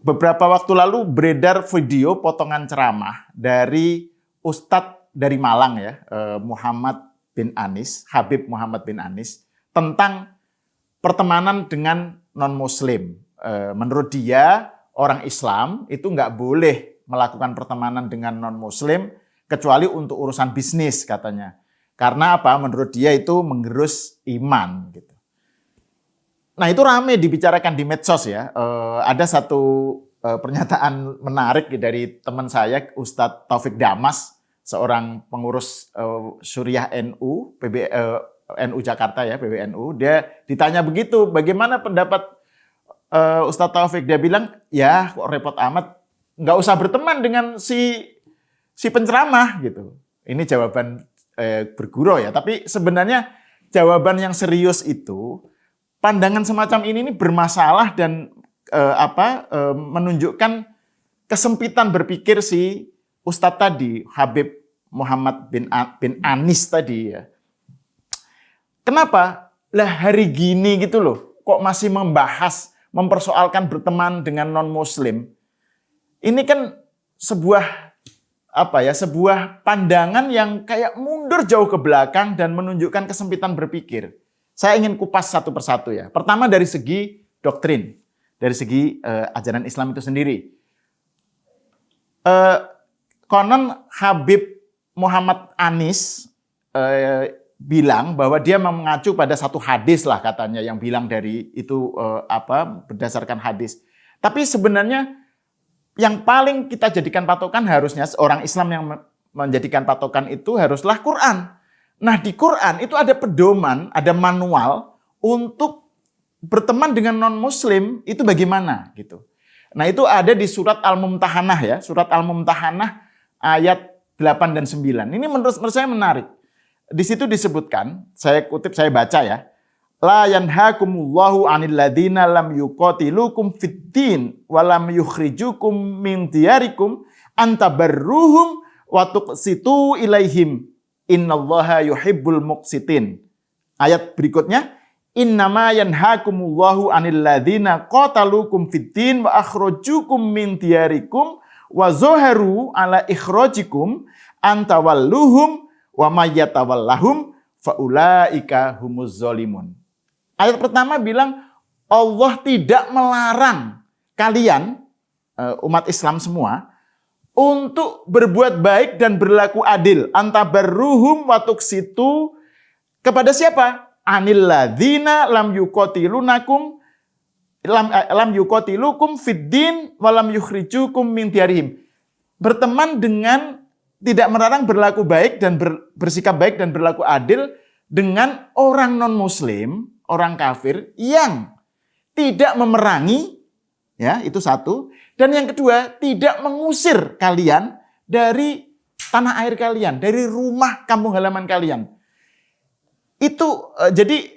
beberapa waktu lalu beredar video potongan ceramah dari Ustadz dari Malang ya, Habib Muhammad bin Anis, tentang pertemanan dengan non-Muslim. Menurut dia, orang Islam itu nggak boleh melakukan pertemanan dengan non-Muslim kecuali untuk urusan bisnis katanya. Karena apa? Menurut dia itu menggerus iman gitu. Nah itu ramai dibicarakan di medsos ya. Ada satu pernyataan menarik dari teman saya, Ustadz Taufik Damas, seorang pengurus Syuriah NU, NU Jakarta ya, PBNU. Dia ditanya begitu, bagaimana pendapat Ustadz Taufik? Dia bilang, ya kok repot amat, nggak usah berteman dengan si penceramah gitu. Ini jawaban bergurau ya. Tapi sebenarnya jawaban yang serius itu, pandangan semacam ini bermasalah dan menunjukkan kesempitan berpikir si Ustadz tadi, Habib Muhammad bin Anis tadi ya. Kenapa? Lah hari gini gitu loh, kok masih mempersoalkan berteman dengan non-Muslim. Ini kan sebuah pandangan yang kayak mundur jauh ke belakang dan menunjukkan kesempitan berpikir. Saya ingin kupas satu persatu ya. Pertama dari segi doktrin, dari segi ajaran Islam itu sendiri. Konon Habib Muhammad Anis bilang bahwa dia mengacu pada satu hadis lah katanya yang bilang dari itu berdasarkan hadis. Tapi sebenarnya yang paling kita jadikan patokan harusnya orang Islam yang menjadikan patokan itu haruslah Quran. Nah di Quran itu ada pedoman, ada manual untuk berteman dengan non-Muslim itu bagaimana gitu. Nah itu ada di surat Al-Mumtahanah ya, surat Al-Mumtahanah ayat 8 dan 9. Ini menurut saya menarik. Di situ disebutkan, saya kutip, saya baca ya. La yanhakumullahu 'anil ladzina lam yuqatilukum fid-din wa lam yukhrijukum min diyarikum an tabarruhum wa tuqsitu ilaihim. Innallaha yuhibbul muqsitin. Ayat berikutnya, innama yanhakumullahu 'anil ladzina qatalukum fid-din wa akhrajukum min diyarikum wa zaharu 'ala ikhrajikum an tawalluhum wa may yatawallahum faulaika humuz zalimun. Ayat pertama bilang Allah tidak melarang kalian umat Islam semua untuk berbuat baik dan berlaku adil. Antabarruhum wa tuqsitu kepada siapa? Anil ladzina lam yuqatilukum fid-din wa lam yukhrijukum min diyarihim. Berteman dengan, tidak melarang berlaku baik dan bersikap baik dan berlaku adil dengan orang non-Muslim, orang kafir yang tidak memerangi, ya itu satu. Dan yang kedua, tidak mengusir kalian dari tanah air kalian, dari rumah kampung halaman kalian. Itu jadi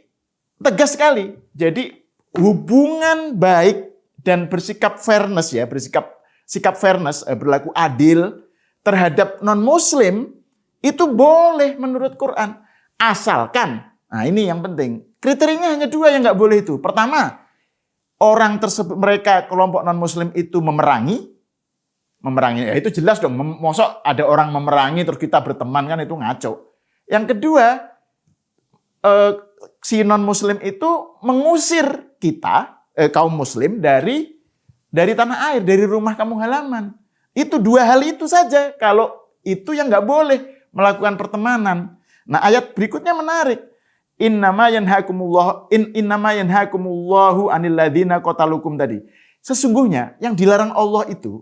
tegas sekali. Jadi hubungan baik dan bersikap fairness ya, sikap fairness, berlaku adil terhadap non-Muslim itu boleh menurut Quran. Asalkan, nah ini yang penting, kriterianya hanya dua yang nggak boleh itu. Pertama, orang tersebut, mereka kelompok non-Muslim itu memerangi, ya itu jelas dong. Mosok ada orang memerangi terus kita berteman, kan itu ngaco. Yang kedua, si non-Muslim itu mengusir kita, kaum Muslim dari tanah air, dari rumah kampung halaman. Itu dua hal itu saja. Kalau itu yang nggak boleh melakukan pertemanan. Nah ayat berikutnya menarik. Innama yanhakumullahu 'anil ladzina qatalukum tadi. Sesungguhnya yang dilarang Allah itu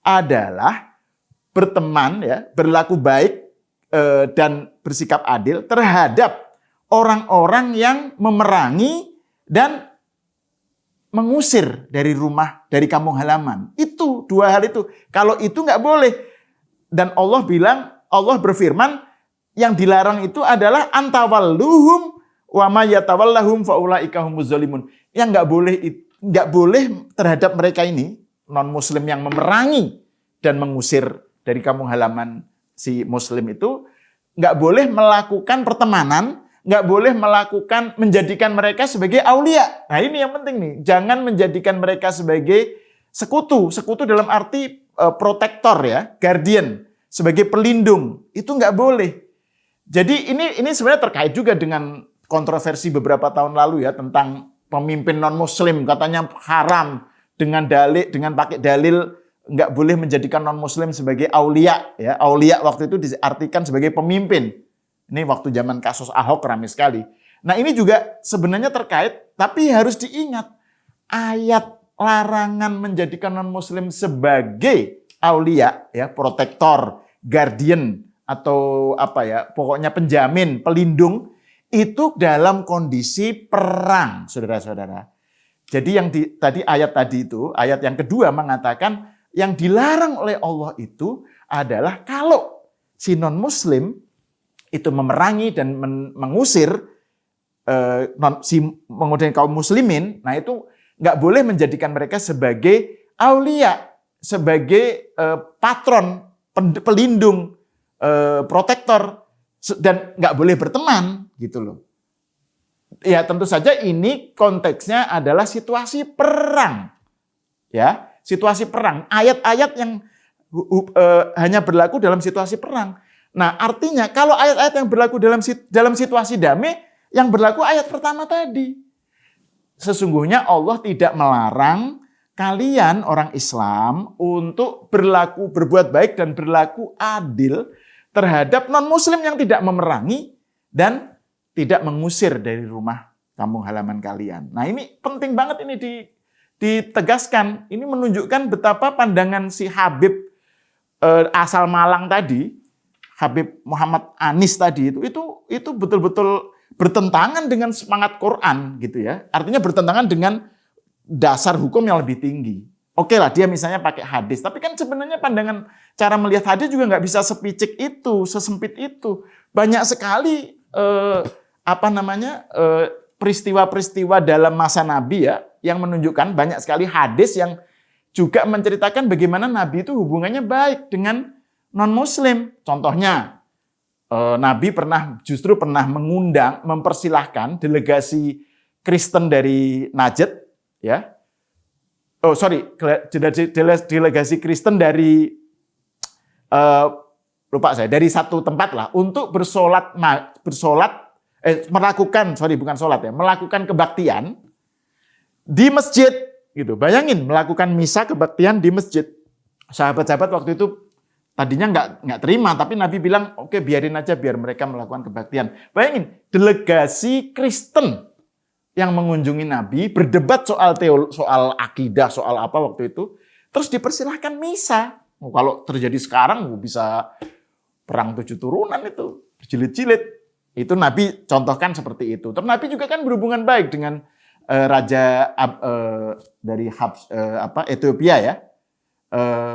adalah berteman ya, berlaku baik dan bersikap adil terhadap orang-orang yang memerangi dan mengusir dari rumah, dari kampung halaman. Itu dua hal itu. Kalau itu nggak boleh. Dan Allah berfirman, yang dilarang itu adalah antawalluhum wa may yatawallahum faulaika humuz zalimun. Yang nggak boleh terhadap mereka ini non-Muslim yang memerangi dan mengusir dari kampung halaman si Muslim itu, nggak boleh melakukan pertemanan, nggak boleh menjadikan mereka sebagai aulia. Nah ini yang penting nih, jangan menjadikan mereka sebagai Sekutu dalam arti protektor ya, guardian, sebagai pelindung, itu nggak boleh. Jadi ini sebenarnya terkait juga dengan kontroversi beberapa tahun lalu ya tentang pemimpin non-Muslim, katanya haram dengan pakai dalil nggak boleh menjadikan non-Muslim sebagai aulia ya. Aulia waktu itu diartikan sebagai pemimpin. Ini waktu zaman kasus Ahok ramai sekali. Nah ini juga sebenarnya terkait, tapi harus diingat ayat larangan menjadikan non-Muslim sebagai aulia, ya, protektor, guardian, atau apa ya, pokoknya penjamin, pelindung, itu dalam kondisi perang, saudara-saudara. Jadi yang ayat yang kedua mengatakan yang dilarang oleh Allah itu adalah kalau si non-Muslim itu memerangi dan mengusir mengusir kaum muslimin, nah itu nggak boleh menjadikan mereka sebagai aulia, sebagai patron, pelindung, protektor, dan nggak boleh berteman, gitu loh. Ya tentu saja ini konteksnya adalah situasi perang, ya situasi perang. Ayat-ayat yang hanya berlaku dalam situasi perang. Nah artinya kalau ayat-ayat yang berlaku dalam situasi damai, yang berlaku ayat pertama tadi. Sesungguhnya Allah tidak melarang kalian orang Islam untuk berbuat baik dan berlaku adil terhadap non-Muslim yang tidak memerangi dan tidak mengusir dari rumah kampung halaman kalian. Nah ini penting banget ini ditegaskan. Ini menunjukkan betapa pandangan si Habib asal Malang tadi, Habib Muhammad Anis tadi itu betul-betul bertentangan dengan semangat Quran gitu ya. Artinya bertentangan dengan dasar hukum yang lebih tinggi. Oke lah dia misalnya pakai hadis, tapi kan sebenarnya pandangan cara melihat hadis juga nggak bisa sepicik itu, sesempit itu. Banyak sekali peristiwa-peristiwa dalam masa Nabi ya yang menunjukkan banyak sekali hadis yang juga menceritakan bagaimana Nabi itu hubungannya baik dengan non-Muslim. Contohnya Nabi justru pernah mempersilahkan delegasi Kristen dari Najd, ya. Delegasi Kristen dari dari satu tempat lah untuk melakukan kebaktian di masjid, gitu. Bayangin melakukan misa kebaktian di masjid. Sahabat-sahabat waktu itu tadinya nggak terima, tapi Nabi bilang, oke biarin aja biar mereka melakukan kebaktian. Bayangin, delegasi Kristen yang mengunjungi Nabi, berdebat soal akidah, soal apa waktu itu, terus dipersilahkan misa. Kalau terjadi sekarang, bisa perang 7 turunan itu, berjilid-jilid. Itu Nabi contohkan seperti itu. Terus Nabi juga kan berhubungan baik dengan raja dari Ethiopia ya,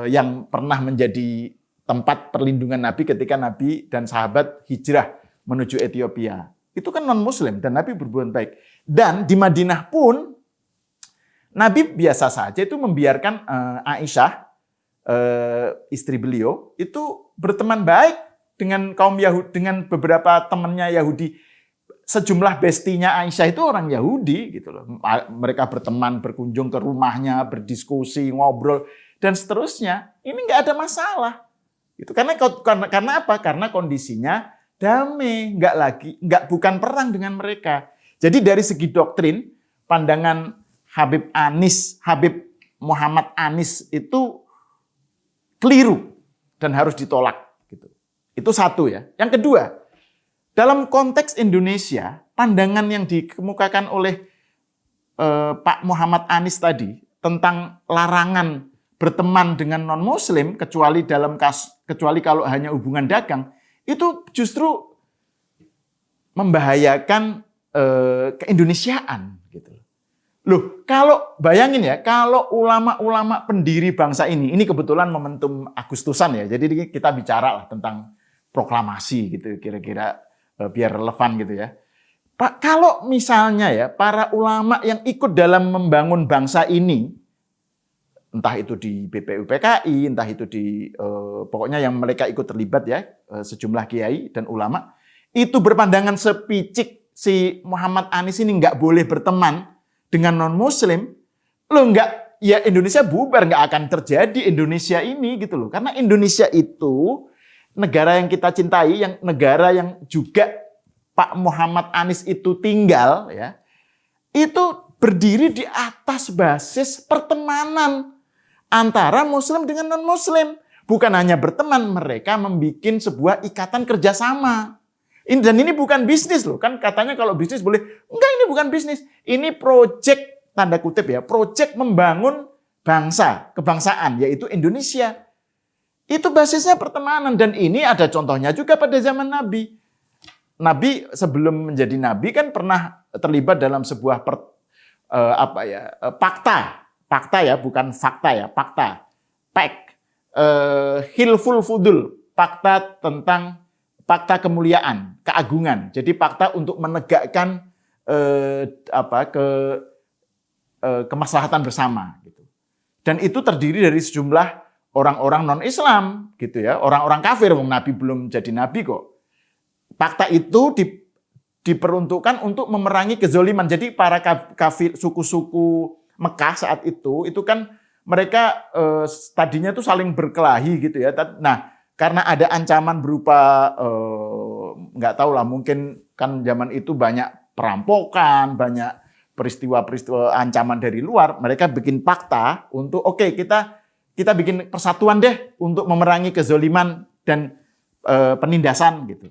yang pernah menjadi tempat perlindungan Nabi ketika Nabi dan sahabat hijrah menuju Ethiopia. Itu kan non-Muslim dan Nabi berbuat baik. Dan di Madinah pun Nabi biasa saja itu membiarkan Aisyah, istri beliau, itu berteman baik dengan kaum Yahudi, dengan beberapa temannya Yahudi. Sejumlah bestinya Aisyah itu orang Yahudi gitu loh. Mereka berteman, berkunjung ke rumahnya, berdiskusi, ngobrol dan seterusnya. Ini nggak ada masalah. Itu karena apa? Karena kondisinya damai, bukan perang dengan mereka. Jadi dari segi doktrin, pandangan Habib Muhammad Anis itu keliru dan harus ditolak. Gitu. Itu satu ya. Yang kedua, dalam konteks Indonesia, pandangan yang dikemukakan oleh Pak Muhammad Anis tadi tentang larangan berteman dengan non-Muslim kecuali kalau hanya hubungan dagang, itu justru membahayakan keindonesiaan gitu. Loh, kalau bayangin ya, kalau ulama-ulama pendiri bangsa ini kebetulan momentum Agustusan ya. Jadi kita bicara lah tentang proklamasi gitu kira-kira biar relevan gitu ya. Pak, kalau misalnya ya para ulama yang ikut dalam membangun bangsa ini, entah itu di BPUPKI, entah itu di pokoknya yang mereka ikut terlibat ya, sejumlah kiai dan ulama, itu berpandangan sepicik si Muhammad Anis ini nggak boleh berteman dengan non-Muslim, lo ya Indonesia bubar, nggak akan terjadi Indonesia ini gitu loh. Karena Indonesia itu negara yang kita cintai, yang negara yang juga Pak Muhammad Anies itu tinggal, ya, itu berdiri di atas basis pertemanan antara Muslim dengan non-Muslim. Bukan hanya berteman, mereka membuat sebuah ikatan kerjasama. Dan ini bukan bisnis loh, kan katanya kalau bisnis boleh. Enggak, ini bukan bisnis. Ini proyek, tanda kutip ya, proyek membangun bangsa, kebangsaan, yaitu Indonesia. Itu basisnya pertemanan. Dan ini ada contohnya juga pada zaman Nabi. Nabi sebelum menjadi Nabi kan pernah terlibat dalam sebuah fakta ya, bukan fakta ya, fakta, pact, hilful fudul, fakta kemuliaan, keagungan. Jadi fakta untuk menegakkan kemaslahatan bersama gitu. Dan itu terdiri dari sejumlah orang-orang non-Islam gitu ya, orang-orang kafir. Nabi belum jadi nabi kok. Fakta itu diperuntukkan untuk memerangi kezoliman. Jadi para kafir, suku-suku Mekah saat itu kan mereka tadinya tuh saling berkelahi gitu ya. Nah, karena ada ancaman berupa nggak tahu lah, mungkin kan zaman itu banyak perampokan, banyak peristiwa-peristiwa ancaman dari luar, mereka bikin fakta untuk kita bikin persatuan deh untuk memerangi kezoliman dan penindasan gitu.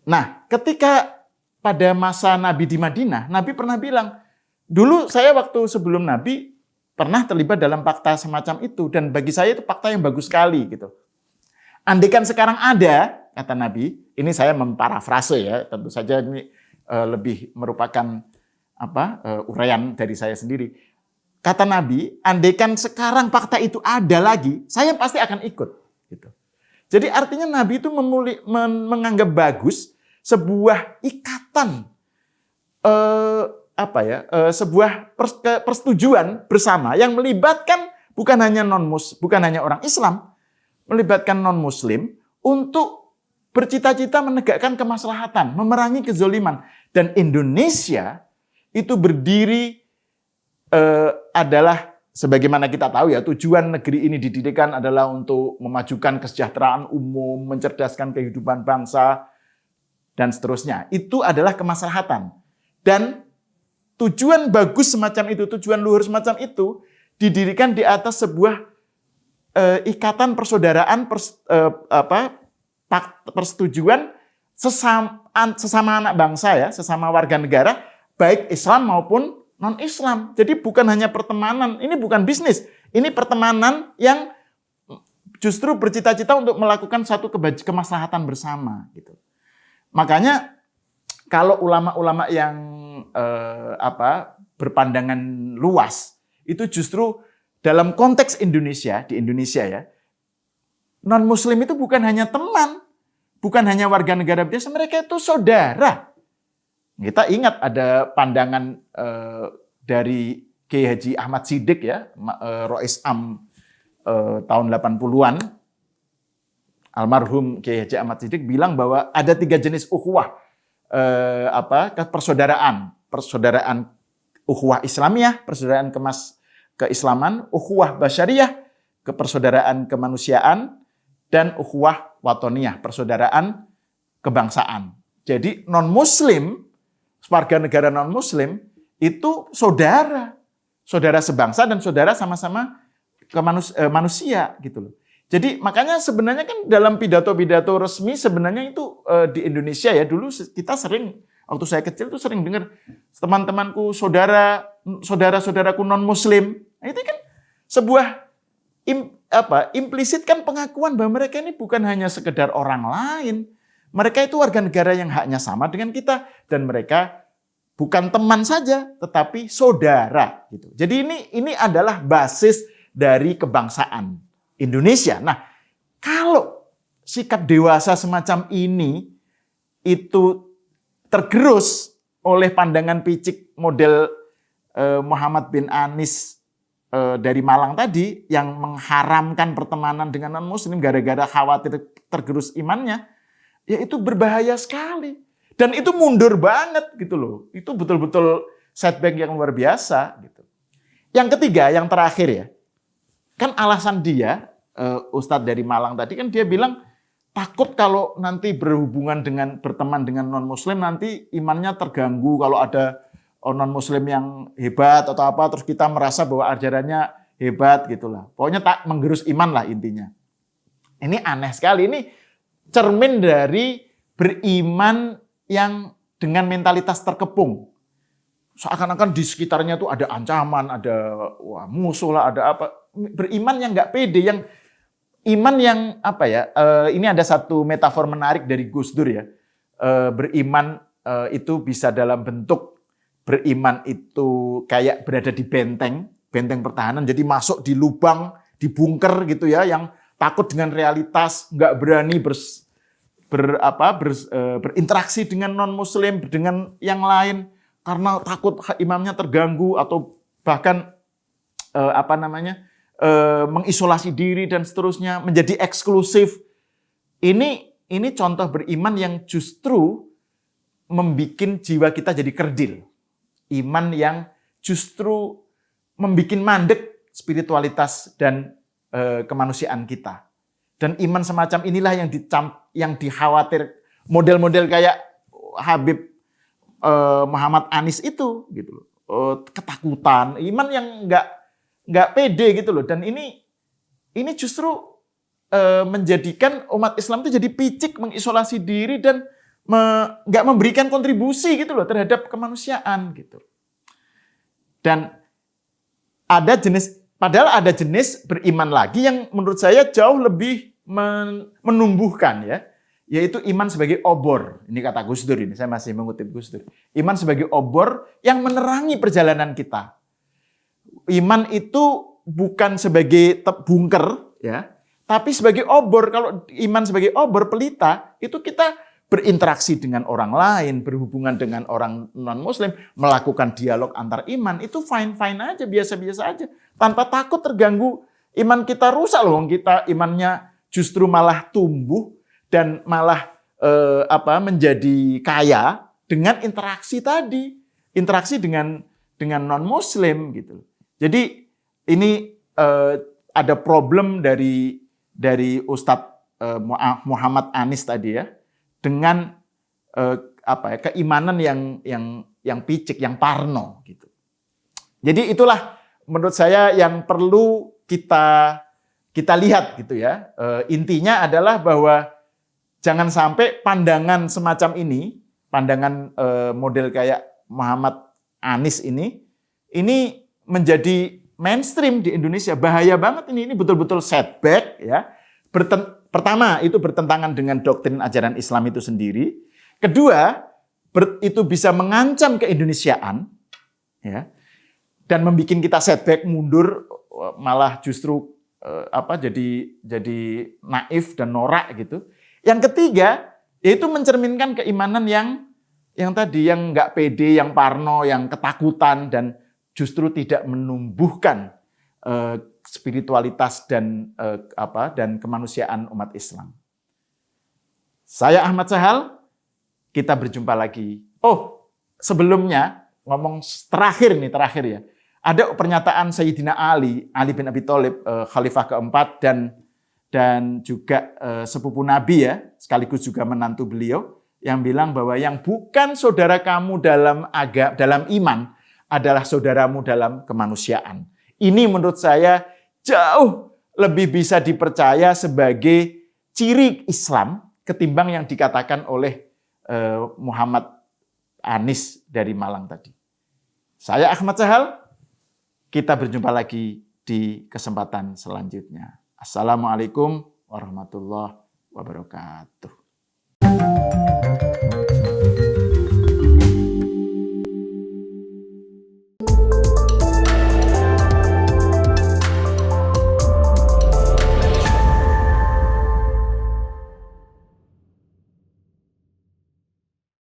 Nah, ketika pada masa Nabi di Madinah, Nabi pernah bilang, dulu saya waktu sebelum Nabi pernah terlibat dalam fakta semacam itu, dan bagi saya itu fakta yang bagus sekali gitu. Andaikan sekarang ada, kata Nabi, ini saya memparafrase ya, tentu saja ini lebih merupakan uraian dari saya sendiri. Kata Nabi, andaikan sekarang fakta itu ada lagi, saya pasti akan ikut. Gitu. Jadi artinya Nabi itu menganggap bagus sebuah ikatan, sebuah persetujuan bersama yang melibatkan bukan hanya orang Islam, melibatkan non-Muslim untuk bercita-cita menegakkan kemaslahatan, memerangi kezoliman. Dan Indonesia itu berdiri adalah, sebagaimana kita tahu ya, tujuan negeri ini didirikan adalah untuk memajukan kesejahteraan umum, mencerdaskan kehidupan bangsa, dan seterusnya. Itu adalah kemaslahatan. Dan tujuan bagus semacam itu, tujuan luhur semacam itu, didirikan di atas sebuah ikatan persaudaraan, persetujuan sesama anak bangsa ya, sesama warga negara, baik Islam maupun non-Islam. Jadi bukan hanya pertemanan, ini bukan bisnis, ini pertemanan yang justru bercita-cita untuk melakukan satu kemaslahatan bersama gitu. Makanya kalau ulama-ulama yang berpandangan luas itu justru dalam konteks Indonesia, di Indonesia ya, non-Muslim itu bukan hanya teman, bukan hanya warga negara biasa, mereka itu saudara. Kita ingat ada pandangan dari Kiai Haji Ahmad Siddiq ya, Rois Am tahun 80-an, almarhum Kiai Haji Ahmad Siddiq bilang bahwa ada 3 jenis ukhuwah, persaudaraan ukhuwah Islamiyah, persaudaraan keislaman, ukhuwah basyariyah, persaudaraan kemanusiaan, dan ukhuwah watoniyah, persaudaraan kebangsaan. Jadi non-Muslim, warga negara non-Muslim itu saudara sebangsa dan saudara sama-sama manusia gitu loh. Jadi makanya sebenarnya kan dalam pidato-pidato resmi sebenarnya itu di Indonesia ya, dulu kita sering, waktu saya kecil tuh sering dengar teman-temanku, saudara-saudaraku non-Muslim. Nah, itu kan sebuah implisit kan pengakuan bahwa mereka ini bukan hanya sekedar orang lain. Mereka itu warga negara yang haknya sama dengan kita, dan mereka bukan teman saja tetapi saudara gitu. Jadi ini adalah basis dari kebangsaan Indonesia. Nah, kalau sikap dewasa semacam ini itu tergerus oleh pandangan picik model Muhammad bin Anies dari Malang tadi yang mengharamkan pertemanan dengan non-Muslim gara-gara khawatir tergerus imannya, ya itu berbahaya sekali. Dan itu mundur banget gitu loh. Itu betul-betul setback yang luar biasa gitu. Yang ketiga, yang terakhir ya, kan alasan dia, Ustadz dari Malang tadi kan dia bilang takut kalau nanti berteman dengan non-muslim nanti imannya terganggu kalau ada non-muslim yang hebat atau apa, terus kita merasa bahwa ajarannya hebat gitulah. Pokoknya tak menggerus iman lah intinya. Ini aneh sekali, ini cermin dari beriman yang dengan mentalitas terkepung. Seakan-akan di sekitarnya tuh ada ancaman, ada musuh lah, ada apa. Beriman yang nggak pede, yang iman yang apa ya? Ini ada satu metafor menarik dari Gus Dur ya. Beriman itu bisa dalam bentuk beriman itu kayak berada di benteng pertahanan. Jadi masuk di lubang, di bunker gitu ya, yang takut dengan realitas, nggak berani berinteraksi dengan non-muslim, dengan yang lain. Karena takut imamnya terganggu atau bahkan mengisolasi diri dan seterusnya, menjadi eksklusif. Ini contoh beriman yang justru membuat jiwa kita jadi kerdil. Iman yang justru membuat mandek spiritualitas dan kemanusiaan kita. Dan iman semacam inilah yang dikhawatir model-model kayak Habib Muhammad Anies itu gitu loh. Ketakutan, iman yang nggak pede gitu loh. Dan ini justru menjadikan umat Islam itu jadi picik, mengisolasi diri dan nggak memberikan kontribusi gitu loh terhadap kemanusiaan gitu. Dan padahal ada jenis beriman lagi yang menurut saya jauh lebih menumbuhkan ya. Yaitu iman sebagai obor. Ini kata Gus Dur ini, saya masih mengutip Gus Dur. Iman sebagai obor yang menerangi perjalanan kita. Iman itu bukan sebagai bunker, ya, tapi sebagai obor. Kalau iman sebagai obor, pelita, itu kita berinteraksi dengan orang lain, berhubungan dengan orang non-muslim, melakukan dialog antar iman, itu fine-fine aja, biasa-biasa aja. Tanpa takut terganggu, iman kita rusak loh, kita imannya justru malah tumbuh, dan malah menjadi kaya dengan interaksi tadi, interaksi dengan non-muslim gitu. Jadi ini ada problem dari Ustadz Muhammad Anies tadi ya, dengan keimanan yang picik, yang parno gitu. Jadi itulah menurut saya yang perlu kita lihat gitu ya. Intinya adalah bahwa jangan sampai pandangan semacam ini, pandangan model kayak Muhammad Anies ini menjadi mainstream di Indonesia. Bahaya banget ini betul-betul setback ya. Pertama, itu bertentangan dengan doktrin ajaran Islam itu sendiri. Kedua, itu bisa mengancam keindonesiaan ya. Dan membuat kita setback, mundur, malah justru jadi naif dan norak gitu. Yang ketiga, yaitu mencerminkan keimanan yang tadi, yang nggak pede, yang parno, yang ketakutan, dan justru tidak menumbuhkan spiritualitas dan kemanusiaan umat Islam. Saya Ahmad Sahal, kita berjumpa lagi. Oh, sebelumnya ngomong terakhir ya. Ada pernyataan Sayyidina Ali bin Abi Thalib, Khalifah keempat dan juga sepupu Nabi ya, sekaligus juga menantu beliau, yang bilang bahwa yang bukan saudara kamu dalam iman adalah saudaramu dalam kemanusiaan. Ini menurut saya jauh lebih bisa dipercaya sebagai ciri Islam ketimbang yang dikatakan oleh Muhammad Anies dari Malang tadi. Saya Ahmad Sahal, kita berjumpa lagi di kesempatan selanjutnya. Assalamualaikum warahmatullahi wabarakatuh.